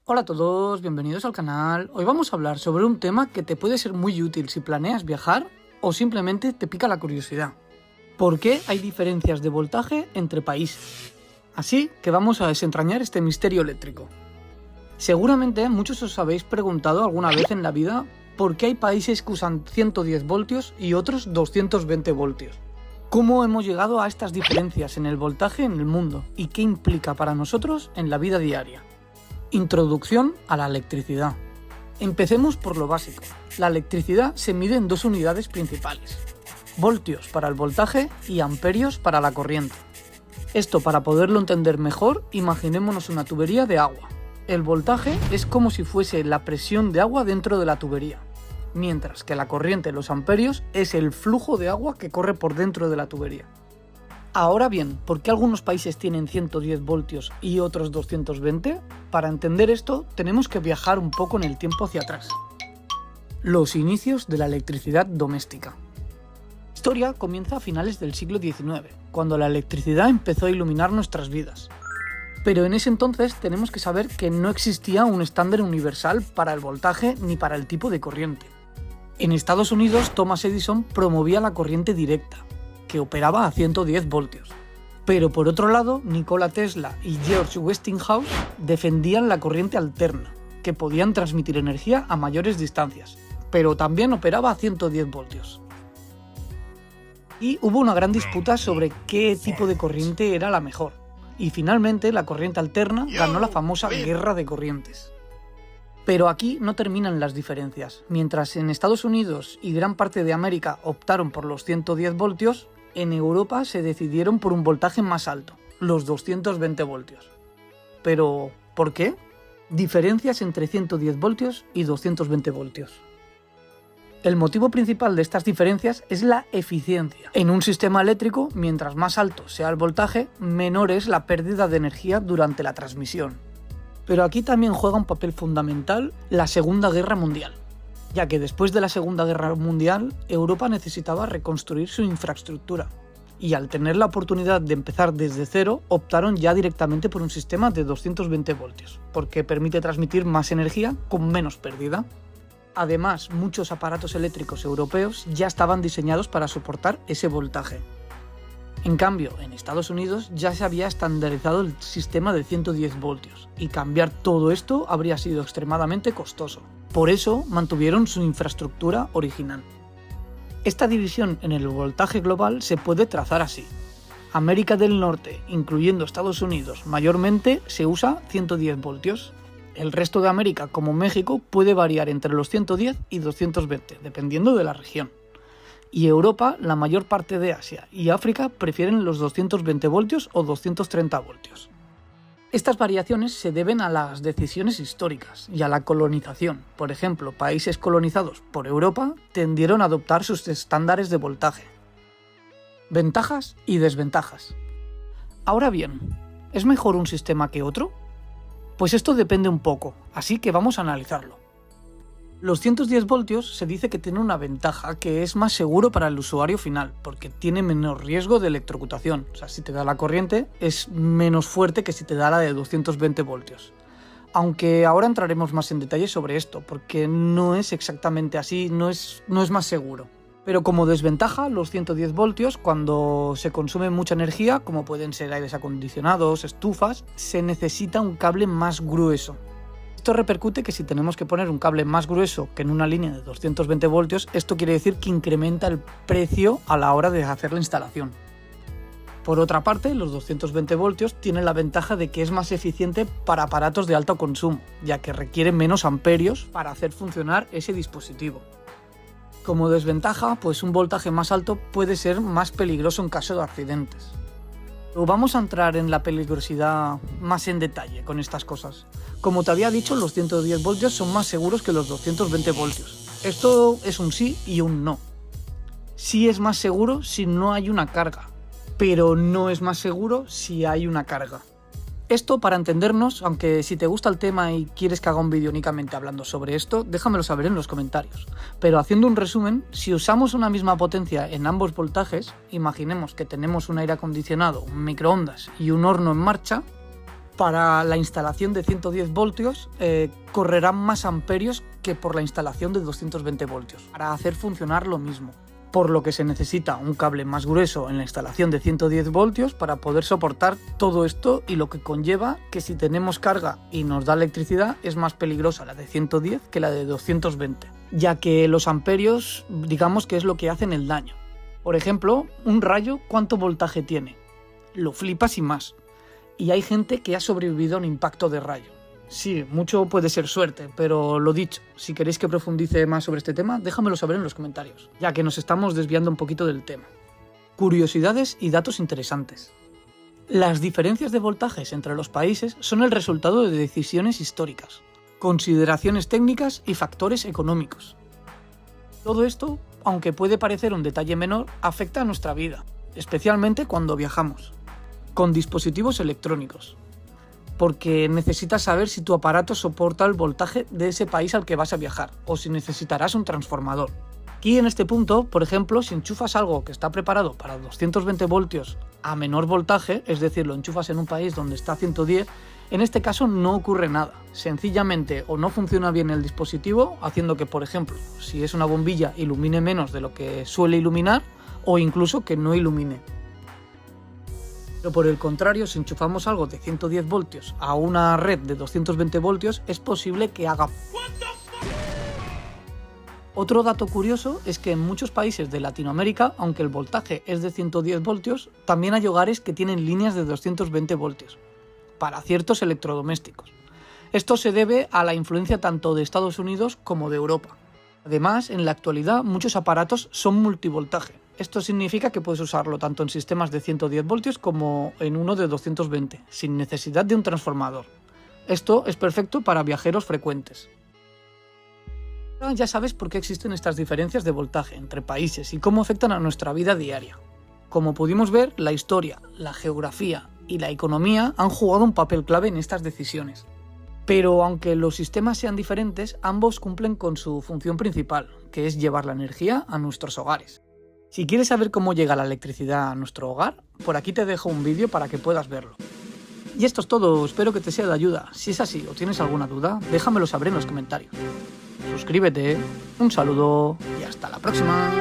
Hola a todos, bienvenidos al canal. Hoy vamos a hablar sobre un tema que te puede ser muy útil si planeas viajar o simplemente te pica la curiosidad. ¿Por qué hay diferencias de voltaje entre países? Así que vamos a desentrañar este misterio eléctrico. Seguramente muchos os habéis preguntado alguna vez en la vida por qué hay países que usan 110 voltios y otros 220 voltios. ¿Cómo hemos llegado a estas diferencias en el voltaje en el mundo y qué implica para nosotros en la vida diaria? Introducción a la electricidad. Empecemos por lo básico. La electricidad se mide en dos unidades principales: voltios para el voltaje y amperios para la corriente. Esto, para poderlo entender mejor, imaginémonos una tubería de agua. El voltaje es como si fuese la presión de agua dentro de la tubería, mientras que la corriente, los amperios, es el flujo de agua que corre por dentro de la tubería. Ahora bien, ¿por qué algunos países tienen 110 voltios y otros 220? Para entender esto, tenemos que viajar un poco en el tiempo hacia atrás. Los inicios de la electricidad doméstica. La historia comienza a finales del siglo XIX, cuando la electricidad empezó a iluminar nuestras vidas. Pero en ese entonces tenemos que saber que no existía un estándar universal para el voltaje ni para el tipo de corriente. En Estados Unidos, Thomas Edison promovía la corriente directa, que operaba a 110 voltios. Pero por otro lado, Nikola Tesla y George Westinghouse defendían la corriente alterna, que podían transmitir energía a mayores distancias, pero también operaba a 110 voltios. Y hubo una gran disputa sobre qué tipo de corriente era la mejor, y finalmente la corriente alterna ganó la famosa guerra de corrientes. Pero aquí no terminan las diferencias. Mientras en Estados Unidos y gran parte de América optaron por los 110 voltios, en Europa se decidieron por un voltaje más alto, los 220 voltios. ¿Pero por qué? Diferencias entre 110 voltios y 220 voltios. El motivo principal de estas diferencias es la eficiencia. En un sistema eléctrico, mientras más alto sea el voltaje, menor es la pérdida de energía durante la transmisión. Pero aquí también juega un papel fundamental la Segunda Guerra Mundial, ya que después de la Segunda Guerra Mundial, Europa necesitaba reconstruir su infraestructura, y al tener la oportunidad de empezar desde cero, optaron ya directamente por un sistema de 220 voltios, porque permite transmitir más energía con menos pérdida. Además, muchos aparatos eléctricos europeos ya estaban diseñados para soportar ese voltaje. En cambio, en Estados Unidos ya se había estandarizado el sistema de 110 voltios, y cambiar todo esto habría sido extremadamente costoso. Por eso mantuvieron su infraestructura original. Esta división en el voltaje global se puede trazar así. América del Norte, incluyendo Estados Unidos, mayormente se usa 110 voltios. El resto de América, como México, puede variar entre los 110 y 220, dependiendo de la región. Y Europa, la mayor parte de Asia y África prefieren los 220 voltios o 230 voltios. Estas variaciones se deben a las decisiones históricas y a la colonización. Por ejemplo, países colonizados por Europa tendieron a adoptar sus estándares de voltaje. Ventajas y desventajas. Ahora bien, ¿es mejor un sistema que otro? Pues esto depende un poco, así que vamos a analizarlo. Los 110 voltios se dice que tiene una ventaja, que es más seguro para el usuario final, porque tiene menor riesgo de electrocutación. O sea, si te da la corriente es menos fuerte que si te da la de 220 voltios. Aunque ahora entraremos más en detalle sobre esto, porque no es exactamente así, no es más seguro. Pero como desventaja, los 110 voltios, cuando se consume mucha energía, como pueden ser aires acondicionados, estufas, se necesita un cable más grueso. Esto repercute que si tenemos que poner un cable más grueso que en una línea de 220 voltios, esto quiere decir que incrementa el precio a la hora de hacer la instalación. Por otra parte, los 220 voltios tienen la ventaja de que es más eficiente para aparatos de alto consumo, ya que requiere menos amperios para hacer funcionar ese dispositivo. Como desventaja, pues un voltaje más alto puede ser más peligroso en caso de accidentes. Pero vamos a entrar en la peligrosidad más en detalle con estas cosas. Como te había dicho, los 110 voltios son más seguros que los 220 voltios. Esto es un sí y un no. Sí es más seguro si no hay una carga, pero no es más seguro si hay una carga. Esto para entendernos, aunque si te gusta el tema y quieres que haga un vídeo únicamente hablando sobre esto, déjamelo saber en los comentarios. Pero haciendo un resumen, si usamos una misma potencia en ambos voltajes, imaginemos que tenemos un aire acondicionado, un microondas y un horno en marcha, Para la instalación de 110 voltios correrán más amperios que por la instalación de 220 voltios para hacer funcionar lo mismo. Por lo que se necesita un cable más grueso en la instalación de 110 voltios para poder soportar todo esto, y lo que conlleva que si tenemos carga y nos da electricidad es más peligrosa la de 110 que la de 220, ya que los amperios digamos que es lo que hacen el daño. Por ejemplo, un rayo, ¿cuánto voltaje tiene? Lo flipas y más. Y hay gente que ha sobrevivido a un impacto de rayo. Sí, mucho puede ser suerte, pero lo dicho, si queréis que profundice más sobre este tema, déjamelo saber en los comentarios, ya que nos estamos desviando un poquito del tema. Curiosidades y datos interesantes. Las diferencias de voltajes entre los países son el resultado de decisiones históricas, consideraciones técnicas y factores económicos. Todo esto, aunque puede parecer un detalle menor, afecta a nuestra vida, especialmente cuando viajamos con dispositivos electrónicos, porque necesitas saber si tu aparato soporta el voltaje de ese país al que vas a viajar, o si necesitarás un transformador. Aquí en este punto, por ejemplo, si enchufas algo que está preparado para 220 voltios a menor voltaje, es decir, lo enchufas en un país donde está 110, en este caso no ocurre nada. Sencillamente o no funciona bien el dispositivo, haciendo que, por ejemplo, si es una bombilla ilumine menos de lo que suele iluminar, o incluso que no ilumine. Pero por el contrario, si enchufamos algo de 110 voltios a una red de 220 voltios, es posible que haga... Otro dato curioso es que en muchos países de Latinoamérica, aunque el voltaje es de 110 voltios, también hay hogares que tienen líneas de 220 voltios, para ciertos electrodomésticos. Esto se debe a la influencia tanto de Estados Unidos como de Europa. Además, en la actualidad muchos aparatos son multivoltaje. Esto significa que puedes usarlo tanto en sistemas de 110 voltios como en uno de 220, sin necesidad de un transformador. Esto es perfecto para viajeros frecuentes. Ahora ya sabes por qué existen estas diferencias de voltaje entre países y cómo afectan a nuestra vida diaria. Como pudimos ver, la historia, la geografía y la economía han jugado un papel clave en estas decisiones. Pero aunque los sistemas sean diferentes, ambos cumplen con su función principal, que es llevar la energía a nuestros hogares. Si quieres saber cómo llega la electricidad a nuestro hogar, por aquí te dejo un vídeo para que puedas verlo. Y esto es todo, espero que te sea de ayuda. Si es así o tienes alguna duda, déjamelo saber en los comentarios. Suscríbete, un saludo y hasta la próxima.